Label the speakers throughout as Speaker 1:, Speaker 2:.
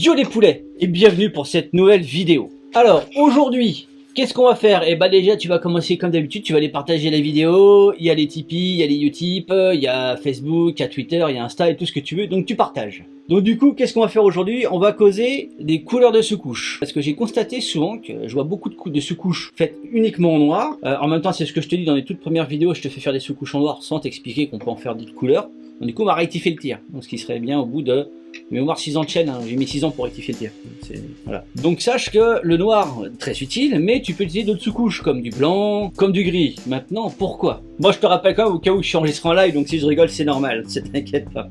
Speaker 1: Yo les poulets et bienvenue pour cette nouvelle vidéo. Alors aujourd'hui, qu'est-ce qu'on va faire? Eh bah déjà tu vas commencer comme d'habitude, tu vas aller partager la vidéo, il y a les Tipeee, il y a les Utip, il y a Facebook, il y a Twitter, il y a Insta et tout ce que tu veux, donc tu partages. Donc du coup, qu'est-ce qu'on va faire aujourd'hui? On va causer des couleurs de sous-couches. Parce que j'ai constaté souvent que je vois beaucoup de sous-couches faites uniquement en noir. En même temps, c'est ce que je te dis dans les toutes premières vidéos, je te fais faire des sous-couches en noir sans t'expliquer qu'on peut en faire d'autres couleurs. Donc du coup, on va rectifier le tir. Donc ce qui serait bien au bout de... Mais au noir 6 ans de chaîne, hein. J'ai mis 6 ans pour rectifier le tir. Voilà. Donc sache que le noir, très utile, mais tu peux utiliser d'autres sous-couches, comme du blanc, comme du gris. Maintenant, pourquoi? Moi je te rappelle quand même au cas où je suis enregistré en live, donc si je rigole c'est normal, t'inquiète pas.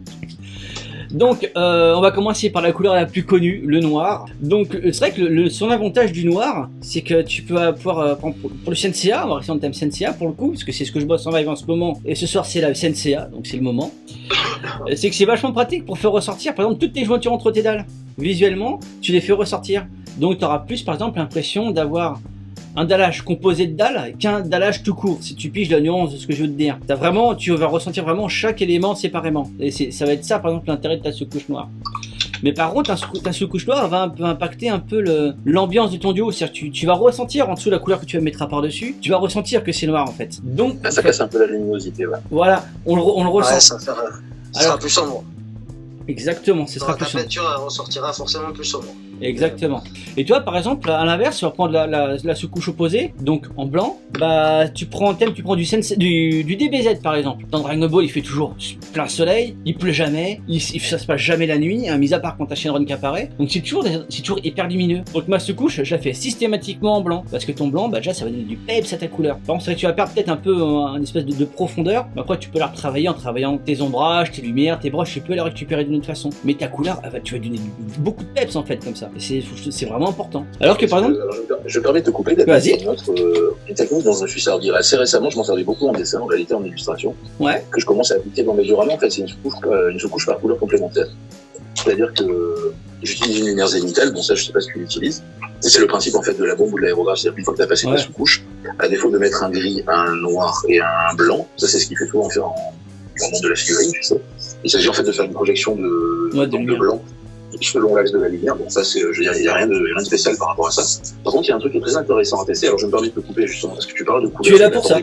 Speaker 1: Donc on va commencer par la couleur la plus connue, le noir. Donc c'est vrai que son avantage du noir, c'est que tu peux pouvoir pour le CNCA, on va rester en thème CNCA pour le coup, parce que c'est ce que je bosse en live en ce moment, et ce soir c'est la CNCA, donc c'est le moment. C'est que c'est vachement pratique pour faire ressortir par exemple toutes tes jointures entre tes dalles. Visuellement, tu les fais ressortir. Donc tu auras plus par exemple l'impression d'avoir un dallage composé de dalles qu'un dallage tout court, si tu piges la nuance de ce que je veux te dire. Tu vas ressentir vraiment chaque élément séparément. Et ça va être ça par exemple l'intérêt de ta sous-couche noire. Mais par contre, ta sous-couche noire va impacter un peu l'ambiance de ton duo. C'est-à-dire tu vas ressentir en dessous la couleur que tu vas mettre par-dessus, tu vas ressentir que c'est noir en fait. Donc
Speaker 2: ça casse un peu la luminosité, ouais.
Speaker 1: Voilà, on le ressent.
Speaker 3: Ouais, ça sera plus sombre.
Speaker 1: Exactement, ce sera plus sombre.
Speaker 3: La peinture ressortira forcément plus sombre.
Speaker 1: Exactement. Et toi, par exemple, à l'inverse, tu vas prendre la sous-couche opposée, donc en blanc, bah tu prends du DBZ par exemple. Dans Dragon Ball, il fait toujours plein soleil, il pleut jamais, ça se passe jamais la nuit, hein, mis à part quand ta Shenron qui apparaît. Donc c'est toujours hyper lumineux. Donc ma sous-couche, je la fais systématiquement en blanc, parce que ton blanc, bah déjà ça va donner du peps à ta couleur. Par contre, c'est vrai que tu vas perdre peut-être un peu une espèce de profondeur, mais après tu peux la retravailler en travaillant tes ombrages, tes lumières, tes brushes, tu peux la récupérer d'une autre façon. Mais ta couleur, tu vas donner beaucoup de peps en fait comme ça. C'est vraiment important. Alors que par exemple...
Speaker 2: Je me permets de te couper,
Speaker 1: vas-y.
Speaker 2: Une technique dont je me suis servi assez récemment, je m'en servais beaucoup en dessin, en réalité en illustration,
Speaker 1: ouais.
Speaker 2: Que je commence à appliquer dans mes dioramas. En fait, c'est une sous-couche par couleur complémentaire. C'est-à-dire que j'utilise une lumière zénithale, bon ça je sais pas ce que tu utilises. C'est le principe en fait de la bombe ou de l'aérographe, c'est-à-dire qu'une fois que tu as passé ta sous-couche, à défaut de mettre un gris, un noir et un blanc, ça c'est ce qu'il fait souvent faire dans le monde de la figurine, tu sais. Il s'agit en fait de faire une projection de blanc selon l'axe de la lumière. Bon, ça, il n'y a rien de spécial par rapport à ça. Par contre, il y a un truc qui est très intéressant à tester. Alors, je me permets de te couper justement parce que tu parles de couleurs.
Speaker 1: Tu es là pour ça.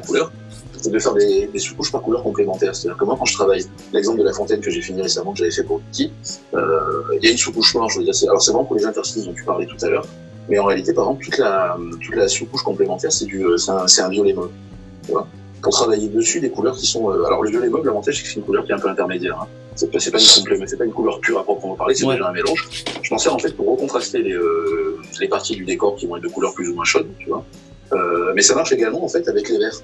Speaker 2: C'est de faire des sous-couches par couleur complémentaires. C'est-à-dire que moi, quand je travaille, l'exemple de la fontaine que j'ai fini récemment, que j'avais fait pour Wiki, il y a une sous-couche noire, je veux dire, c'est vraiment pour les interstices dont tu parlais tout à l'heure. Mais en réalité, par exemple, toute la sous-couche complémentaire, c'est un violet mauve. Tu vois. Pour travailler dessus des couleurs qui sont... alors le violet mauve, l'avantage c'est que c'est une couleur qui est un peu intermédiaire. Hein. C'est pas une couleur pure à proprement parler, c'est déjà un mélange. Je m'en sers en fait pour recontraster les parties du décor qui vont être de couleurs plus ou moins chaudes, tu vois. Mais ça marche également en fait avec les verts.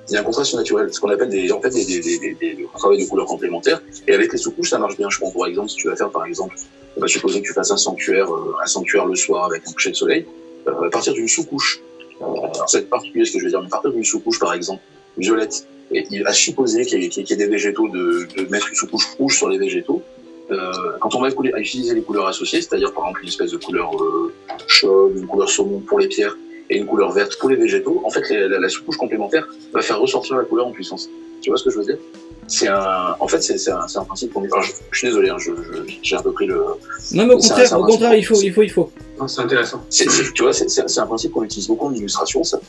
Speaker 2: Il y a un contraste naturel, ce qu'on appelle des travail de couleurs complémentaires. Et avec les sous-couches, ça marche bien. Je prends pour exemple, si tu vas faire par exemple, on va supposer que tu fasses un sanctuaire le soir avec un coucher de soleil, à partir d'une sous-couche. Alors c'est particulier ce que je veux dire, mais à partir d'une sous-couche par exemple, violette, et il a supposé qu'il y ait des végétaux, de mettre une sous-couche rouge sur les végétaux. Quand on va utiliser les couleurs associées, c'est-à-dire par exemple une espèce de couleur chaude, une couleur saumon pour les pierres et une couleur verte pour les végétaux, en fait la sous-couche complémentaire va faire ressortir la couleur en puissance. Tu vois ce que je veux dire? C'est un principe qu'on est... Alors, je suis désolé, hein, j'ai un peu pris le...
Speaker 1: Non mais au contraire, il faut.
Speaker 3: C'est intéressant.
Speaker 2: Tu vois, c'est un principe qu'on utilise beaucoup en illustration, ça.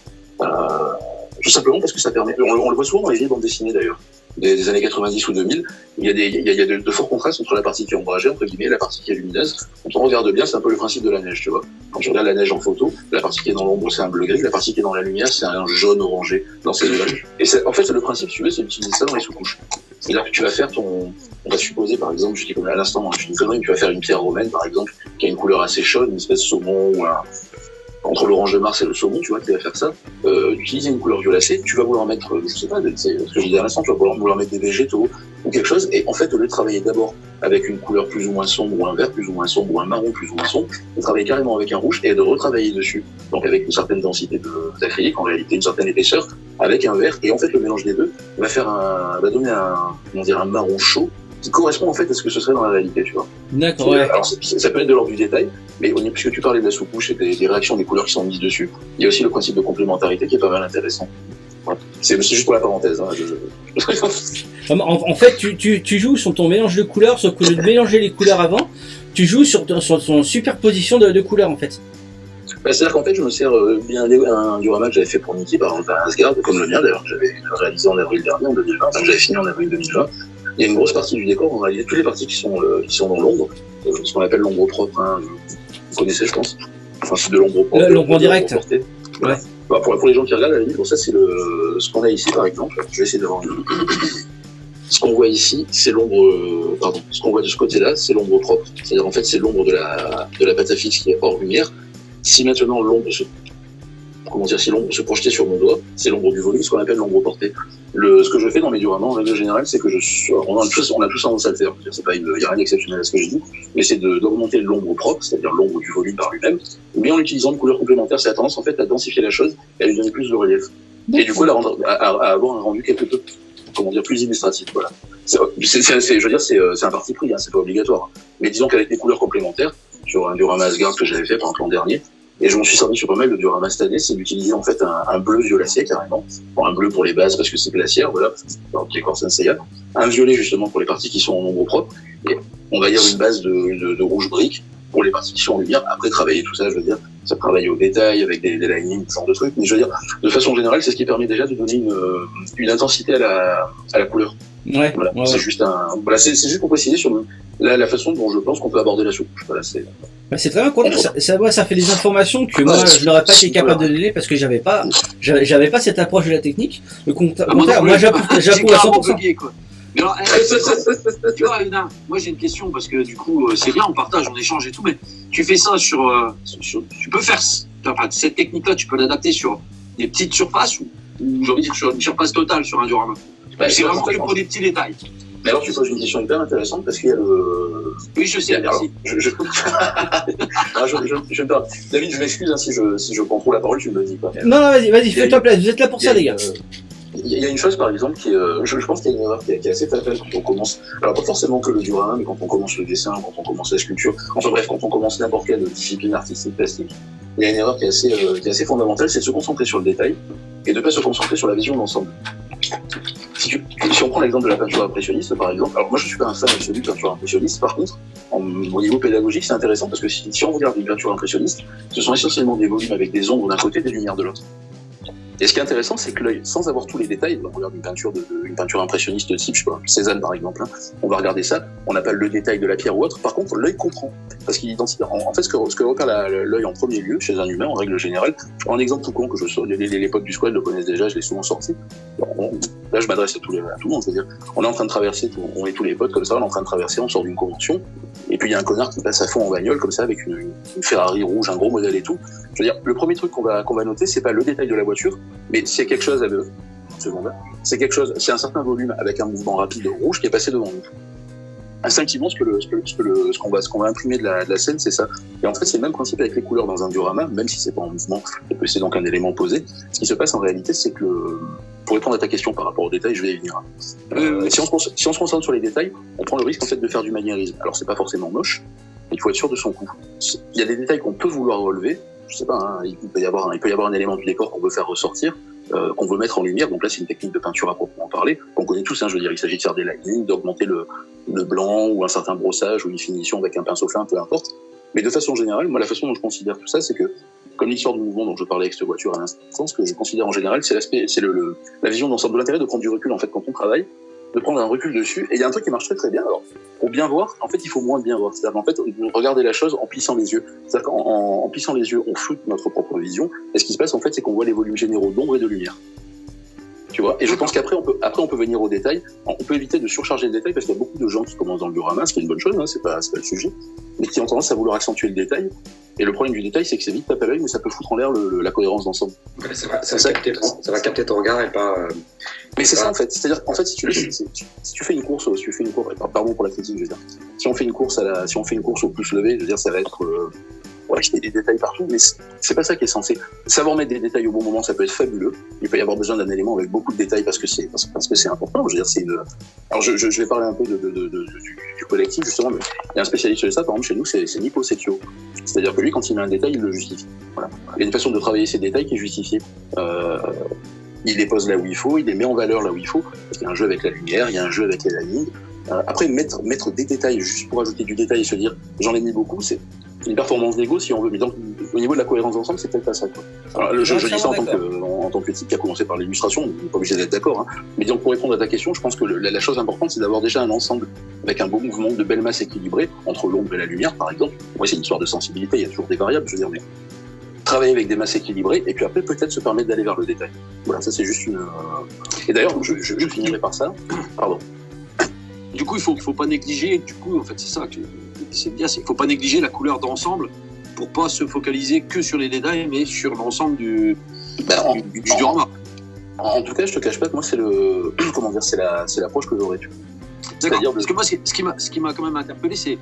Speaker 2: Tout simplement parce que ça permet, on le voit souvent dans les vieilles bandes dessinées d'ailleurs, des années 90 ou 2000, il y a de forts contrastes entre la partie qui est ombragée, entre guillemets, et la partie qui est lumineuse. Quand on regarde bien, c'est un peu le principe de la neige, tu vois. Quand tu regardes la neige en photo, la partie qui est dans l'ombre, c'est un bleu gris, la partie qui est dans la lumière, c'est un jaune orangé dans ces nuages. Et en fait, le principe, si tu veux, c'est d'utiliser ça dans les sous-couches. C'est-à-dire que tu vas faire on va supposer, par exemple, je dis comme à l'instant, je dis une connerie, tu vas faire une pierre romaine, par exemple, qui a une couleur assez chaude, une espèce de saumon ou entre l'orange de Mars et le saumon, tu vois, qui va faire ça, utiliser une couleur violacée, tu vas vouloir mettre, je sais pas, ce que je disais à l'instant, tu vas vouloir mettre des végétaux ou quelque chose, et en fait, au lieu de travailler d'abord avec une couleur plus ou moins sombre, ou un vert plus ou moins sombre, ou un marron plus ou moins sombre, de travailler carrément avec un rouge et de retravailler dessus, donc avec une certaine densité d'acrylique, en réalité une certaine épaisseur, avec un vert, et en fait, le mélange des deux va donner un marron chaud, qui correspond en fait à ce que ce serait dans la réalité, tu vois.
Speaker 1: D'accord, ouais.
Speaker 2: Alors ça peut être de l'ordre du détail, mais puisque tu parlais de la sous-couche et des réactions des couleurs qui sont mises dessus, il y a aussi le principe de complémentarité qui est pas mal intéressant. Voilà. C'est juste pour la parenthèse. Hein,
Speaker 1: En fait, tu joues sur ton mélange de couleurs, sauf que de mélanger les couleurs avant, tu joues sur son superposition de couleurs en fait.
Speaker 2: Bah, c'est-à-dire qu'en fait, je me sers bien un diorama que j'avais fait pour Niki, par exemple à Asgard, comme le mien d'ailleurs, que j'avais réalisé en avril dernier, en 2020, enfin j'avais fini en avril 2020. Il y a une grosse partie du décor, en réalité, toutes les parties qui sont dans l'ombre, ce qu'on appelle l'ombre propre, hein, vous connaissez, je pense. Enfin, c'est de l'ombre propre.
Speaker 1: L'ombre en direct.
Speaker 2: Ouais. Bah, pour les gens qui regardent, à la limite, bon, ça c'est ce qu'on a ici, par exemple. Je vais essayer de voir. Ce qu'on voit ici, c'est l'ombre, ce qu'on voit de ce côté-là, c'est l'ombre propre. C'est-à-dire, en fait, c'est l'ombre de la pâte à fixe qui est hors lumière. Si maintenant l'ombre si l'ombre se projetait sur mon doigt, c'est l'ombre du volume, ce qu'on appelle l'ombre portée. Ce que je fais dans mes dioramas, en règle générale, c'est que on a tous tendance à le faire. Il n'y a rien d'exceptionnel à ce que je dis, mais c'est d'augmenter l'ombre propre, c'est-à-dire l'ombre du volume par lui-même, mais en utilisant une couleur complémentaire, c'est la tendance, en fait, à densifier la chose et à lui donner plus de relief. Et du coup, à avoir un rendu quelque peu, plus illustratif, voilà. Je veux dire, c'est un parti pris, hein, c'est pas obligatoire. Mais disons qu'avec des couleurs complémentaires, sur un diorama Asgard que j'avais fait, par exemple, l'an dernier, et je m'en suis servi sur pas mal de dioramas cette année, c'est d'utiliser en fait un bleu violacé carrément. Bon, un bleu pour les bases parce que c'est glaciaire, voilà, dans les corps Senseiya. Un violet justement pour les parties qui sont en ombre propre. Et on va dire une base de rouge brique pour les parties qui sont en lumière. Après travailler tout ça, je veux dire, ça travaille au détail avec des linings, ce genre de trucs. Mais je veux dire, de façon générale, c'est ce qui permet déjà de donner une intensité à la couleur.
Speaker 1: Ouais.
Speaker 2: Voilà.
Speaker 1: Ouais.
Speaker 2: C'est juste c'est juste pour préciser sur la façon dont je pense qu'on peut aborder la soupe. Voilà,
Speaker 1: c'est très bien cool. Ça fait des informations que moi je n'aurais pas été capable de donner parce que j'avais pas cette approche de la technique. Le contraire, moi j'approuve à 100%.
Speaker 4: Quoi. Mais alors, tu vois, Aïna, moi j'ai une question parce que du coup c'est bien, on partage, on échange et tout, mais tu fais ça tu peux faire cette technique-là, tu peux l'adapter sur des petites surfaces ou j'ai envie de dire sur une surface totale sur un diorama. C'est vraiment que pour des petits détails.
Speaker 2: Mais alors tu poses une question hyper intéressante parce qu'il y a le...
Speaker 4: Oui, je sais, merci.
Speaker 2: Je me parle. David, je m'excuse hein, si je prends trop la parole, tu me le dis pas.
Speaker 1: Non, vas-y, fais-toi place, vous êtes là pour ça, les gars.
Speaker 2: Il y a une chose, par exemple, qui est, je pense qu'il y a une erreur qui est assez fatale quand on commence. Alors, pas forcément que le diorama, mais quand on commence le dessin, quand on commence la sculpture, enfin bref, quand on commence n'importe quelle discipline artistique plastique, il y a une erreur qui est assez fondamentale, c'est de se concentrer sur le détail et de ne pas se concentrer sur la vision d'ensemble. Si on prend l'exemple de la peinture impressionniste, par exemple, alors moi je suis pas un fan absolu de peinture impressionniste, par contre, au niveau pédagogique, c'est intéressant parce que si on regarde une peinture impressionniste, ce sont essentiellement des volumes avec des ombres d'un côté et des lumières de l'autre. Et ce qui est intéressant, c'est que l'œil, sans avoir tous les détails, on regarde une peinture impressionniste de type, je sais pas, Cézanne par exemple, hein, on va regarder ça, on n'a pas le détail de la pierre ou autre, par contre l'œil comprend, parce qu'il identifie, en fait ce que repère l'œil en premier lieu, chez un humain, en règle générale, je prends un exemple tout con que les potes du squad le connaissent déjà, je l'ai souvent sorti, là je m'adresse à tout le monde, c'est-à-dire, on est en train de traverser, on est tous les potes comme ça, on est en train de traverser, on sort d'une convention, et puis il y a un connard qui passe à fond en bagnole, comme ça, avec une Ferrari rouge, un gros modèle et tout. Je veux dire, le premier truc qu'on va noter, c'est pas le détail de la voiture, mais s'il y a quelque chose c'est un certain volume avec un mouvement rapide rouge qui est passé devant nous. Instinctivement, ce qu'on va imprimer de la scène, c'est ça. Et en fait, c'est le même principe avec les couleurs dans un diorama, même si c'est pas en mouvement, et que c'est donc un élément posé. Ce qui se passe en réalité, c'est que, pour répondre à ta question par rapport aux détails, je vais y venir. Si on se concentre sur les détails, on prend le risque en fait de faire du maniérisme. Alors c'est pas forcément moche, mais il faut être sûr de son coup. Il y a des détails qu'on peut vouloir relever. Je sais pas, hein, il peut y avoir un élément du décor qu'on veut faire ressortir, qu'on veut mettre en lumière. Donc là, c'est une technique de peinture à proprement parler, qu'on connaît tous. Hein, je veux dire, il s'agit de faire des linings, d'augmenter le blanc ou un certain brossage ou une finition avec un pinceau fin, peu importe. Mais de façon générale, moi, la façon dont je considère tout ça, c'est que, comme l'histoire du mouvement dont je parlais avec cette voiture à l'instant, ce que je considère en général, c'est la vision d'ensemble, de l'intérêt de prendre du recul en fait quand on travaille, de prendre un recul dessus. Et il y a un truc qui marche très très bien. Alors, pour bien voir, en fait, il faut moins bien voir. C'est-à-dire qu'en fait, regarder la chose en plissant les yeux. C'est-à-dire qu'en plissant les yeux, on floute notre propre vision. Et ce qui se passe, en fait, c'est qu'on voit les volumes généraux d'ombre et de lumière. Tu vois. Et je pense qu'après, on peut venir au détail. On peut éviter de surcharger le détail parce qu'il y a beaucoup de gens qui commencent dans le diorama, ce qui est une bonne chose, hein, c'est pas le sujet, mais qui ont tendance à vouloir accentuer le détail. Et le problème du détail, c'est que c'est vite tape à l'œil, mais ça peut foutre en l'air la cohérence d'ensemble.
Speaker 3: Ouais, ça va capter ton regard et pas.
Speaker 2: Mais c'est ça en fait. C'est-à-dire, en fait, si tu fais une course, pardon pour la critique, je veux dire. Si on fait une course au pouce levé, je veux dire, ça va être, je mets des détails partout, mais c'est pas ça qui est censé. Savoir mettre des détails au bon moment, ça peut être fabuleux. Il peut y avoir besoin d'un élément avec beaucoup de détails parce que c'est important. Je veux dire, alors je vais parler un peu du collectif justement. Mais il y a un spécialiste de ça, par exemple chez nous, c'est Nico Secchio. C'est-à-dire que lui, quand il met un détail, il le justifie. Voilà. Il y a une façon de travailler ces détails qui est justifiée. Il les pose là où il faut, il les met en valeur là où il faut. Parce qu'il y a un jeu avec la lumière, il y a un jeu avec les lignes. Après, mettre des détails juste pour ajouter du détail et se dire j'en ai mis beaucoup, c'est une performance d'ego si on veut. Mais donc, au niveau de la cohérence d'ensemble, c'est peut-être pas ça, quoi. Alors, je dis ça en tant que type qui a commencé par l'illustration, on n'est pas obligé d'être d'accord, hein. Mais donc, pour répondre à ta question, je pense que la chose importante, c'est d'avoir déjà un ensemble avec un beau mouvement de belle masse équilibrée entre l'ombre et la lumière, par exemple. Ouais, c'est une histoire de sensibilité, il y a toujours des variables, je veux dire, mais travailler avec des masses équilibrées, et puis après, peut-être se permettre d'aller vers le détail. Voilà, ça c'est juste une... Et d'ailleurs, je finirai par ça. Pardon.
Speaker 4: Du coup, il faut pas négliger, du coup, en fait, c'est ça que c'est bien, il faut pas négliger la couleur d'ensemble pour pas se focaliser que sur les détails, mais sur l'ensemble du diorama.
Speaker 2: En tout cas, je te cache pas que moi, c'est le, comment dire, c'est l'approche que j'aurais eue.
Speaker 4: D'accord. Parce que moi, ce qui m'a quand même interpellé, c'est,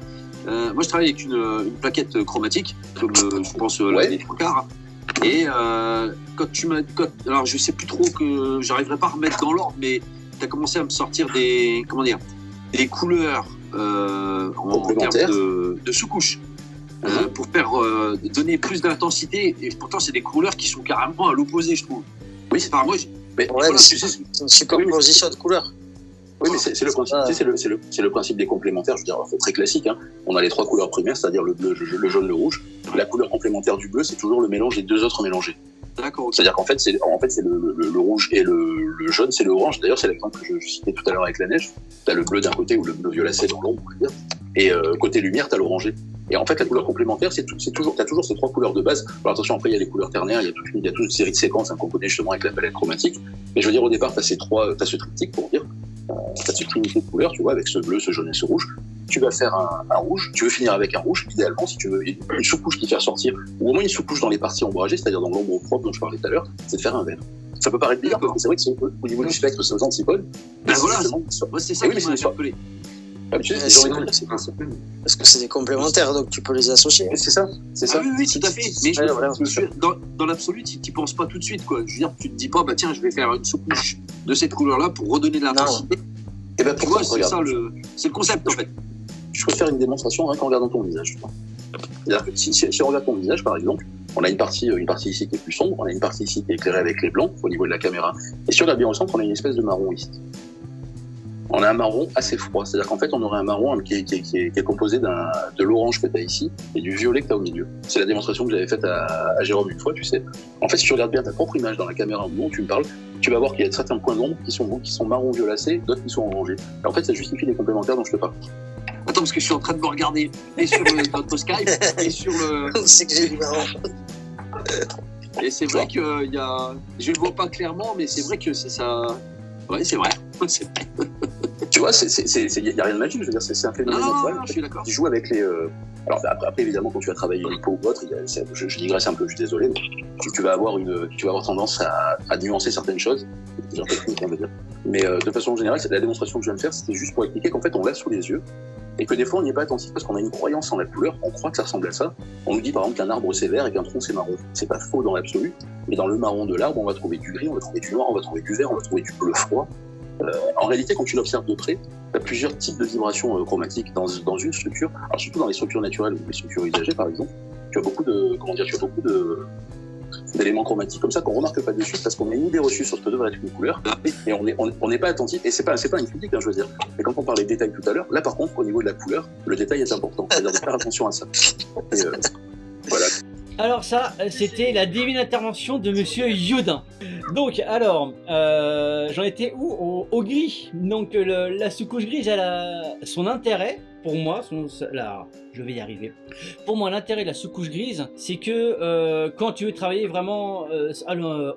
Speaker 4: moi, je travaille avec une plaquette chromatique, comme je pense les trois quarts. Et alors je sais plus trop que j'arriverai pas à remettre dans l'ordre, mais tu as commencé à me sortir des couleurs en termes de sous-couches. Pour donner plus d'intensité, et pourtant c'est des couleurs qui sont carrément à l'opposé, je trouve.
Speaker 2: Oui, c'est pas moi.
Speaker 5: Mais c'est une superposition de couleurs.
Speaker 2: Oui, mais c'est le principe. C'est le principe des complémentaires. Je veux dire, c'est très classique, hein. On a les trois couleurs primaires, c'est-à-dire le bleu, le jaune, le rouge. La couleur complémentaire du bleu, c'est toujours le mélange des deux autres mélangés.
Speaker 4: D'accord. Okay.
Speaker 2: C'est-à-dire qu'en fait, c'est le rouge et le jaune, c'est le orange. D'ailleurs, c'est l'exemple que je citais tout à l'heure avec la neige. T'as le bleu d'un côté ou le bleu violacé dans l'ombre, on va dire. Et côté lumière, t'as l'orangé. Et en fait, la couleur complémentaire, t'as toujours ces trois couleurs de base. Alors attention, après, il y a les couleurs ternaires, il y a toute une série de séquences qu'on connaît justement avec la palette chromatique. Mais je veux dire, au départ, t'as ce triptyque pour dire, t'as cette trinité de couleurs, tu vois, avec ce bleu, ce jaune et ce rouge. Tu vas faire un rouge, tu veux finir avec un rouge, idéalement, si tu veux une sous-couche qui fait ressortir, ou au moins une sous-couche dans les parties ombragées, c'est-à-dire dans l'ombre propre dont je parlais tout à l'heure, c'est de faire un vert. Ça peut paraître bizarre, parce que c'est vrai que au niveau du spectre, c'est aux antipodes.
Speaker 4: Ben voilà, moi c'est ça qui m'a interpellé.
Speaker 5: Parce que c'est des complémentaires, donc tu peux les associer.
Speaker 2: C'est ça.
Speaker 4: Ah oui, tout à fait. Mais dans l'absolu, tu n'y penses pas tout de suite, quoi. Je veux dire, tu te dis pas, bah tiens, je vais faire une sous-couche de cette couleur-là pour redonner de l'intensité.
Speaker 2: Et ben,
Speaker 4: tu vois, c'est ça c'est le concept, en fait.
Speaker 2: Je peux faire une démonstration rien qu'en regardant ton visage. C'est-à-dire que si on regarde ton visage, par exemple, on a une partie ici qui est plus sombre, on a une partie ici qui est éclairée avec les blancs au niveau de la caméra. Et si on regarde bien au centre, on a une espèce de marron ici. On a un marron assez froid, c'est-à-dire qu'en fait, on aurait un marron qui est composé de l'orange que tu as ici et du violet que tu as au milieu. C'est la démonstration que j'avais faite à Jérôme une fois, tu sais. En fait, si tu regardes bien ta propre image dans la caméra au moment où tu me parles, tu vas voir qu'il y a certains points d'ombre qui sont marron violacés, d'autres qui sont orangés. Et en fait, ça justifie les complémentaires dont je te parle.
Speaker 4: Attends, parce que je suis en train de me regarder et sur notre Skype et sur le...
Speaker 5: C'est que j'ai du marron.
Speaker 4: Et c'est vrai que je le vois pas clairement, mais c'est vrai que c'est ça... Ouais, c'est vrai.
Speaker 2: Tu vois, il n'y a rien de magique, je veux dire, c'est un phénomène naturel.
Speaker 4: Je suis d'accord.
Speaker 2: Tu joues avec les... Alors après, évidemment, quand tu vas travailler une peau ou autre, je digresse un peu, je suis désolé, mais tu vas avoir tendance à nuancer certaines choses. C'est un technique, on va dire. Mais de façon générale, la démonstration que je viens de faire, c'était juste pour expliquer qu'en fait, on l'a sous les yeux, et que des fois, on n'y est pas attentif parce qu'on a une croyance en la couleur, on croit que ça ressemble à ça. On nous dit par exemple qu'un arbre c'est vert et qu'un tronc c'est marron. C'est pas faux dans l'absolu, mais dans le marron de l'arbre, on va trouver du gris, on va trouver du noir, on va trouver du vert, on va trouver du bleu froid. En réalité, quand tu l'observes de près, tu as plusieurs types de vibrations chromatiques dans une structure. Alors surtout dans les structures naturelles ou les structures usagées, par exemple, tu as beaucoup d'éléments chromatiques comme ça qu'on remarque pas dessus parce qu'on a une idée reçue sur ce que devrait être une couleur et on n'est pas attentif. Et c'est pas une critique, hein, je veux dire. Mais quand on parlait de détail tout à l'heure, là par contre, au niveau de la couleur, le détail est important. C'est-à-dire de faire attention à ça. Et, voilà.
Speaker 1: Alors ça, c'était la divine intervention de Monsieur Yodin. Donc alors, j'en étais où au gris. Donc la sous-couche grise, elle a son intérêt, pour moi, je vais y arriver. Pour moi, l'intérêt de la sous-couche grise, c'est que quand tu veux travailler vraiment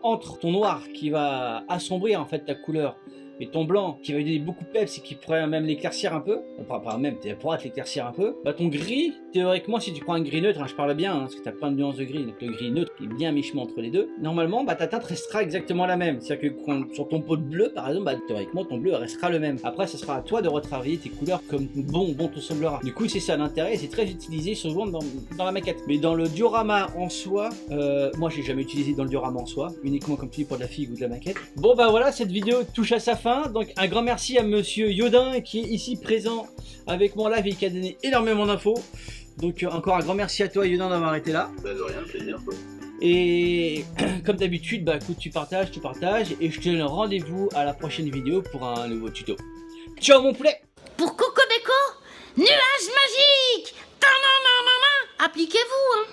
Speaker 1: entre ton noir qui va assombrir en fait ta couleur, et ton blanc qui va lui donner beaucoup de peps et qui pourrait même l'éclaircir un peu, pas même, tu pourras te l'éclaircir un peu, bah ton gris, théoriquement, si tu prends un gris neutre, hein, je parle bien, hein, parce que tu as plein de nuances de gris, donc le gris neutre qui est bien mi-chemin entre les deux, normalement, bah ta teinte restera exactement la même. C'est-à-dire que sur ton pot de bleu, par exemple, bah théoriquement, ton bleu restera le même. Après, ce sera à toi de retravailler tes couleurs comme bon te semblera. Du coup, c'est ça l'intérêt, et c'est très utilisé souvent dans la maquette. Mais dans le diorama en soi, moi, j'ai jamais utilisé dans le diorama en soi, uniquement comme tu dis pour de la figue ou de la maquette. Bon, bah voilà, cette vidéo touche à sa fin. Donc un grand merci à Monsieur Yodin qui est ici présent avec moi live et qui a donné énormément d'infos. Donc encore un grand merci à toi Yodin d'avoir été là.
Speaker 2: Bah de rien, plaisir.
Speaker 1: Et comme d'habitude, bah écoute, tu partages et je te donne rendez-vous à la prochaine vidéo pour un nouveau tuto. Ciao mon poulet.
Speaker 6: Pourquoi Nuage magique. Appliquez-vous, hein.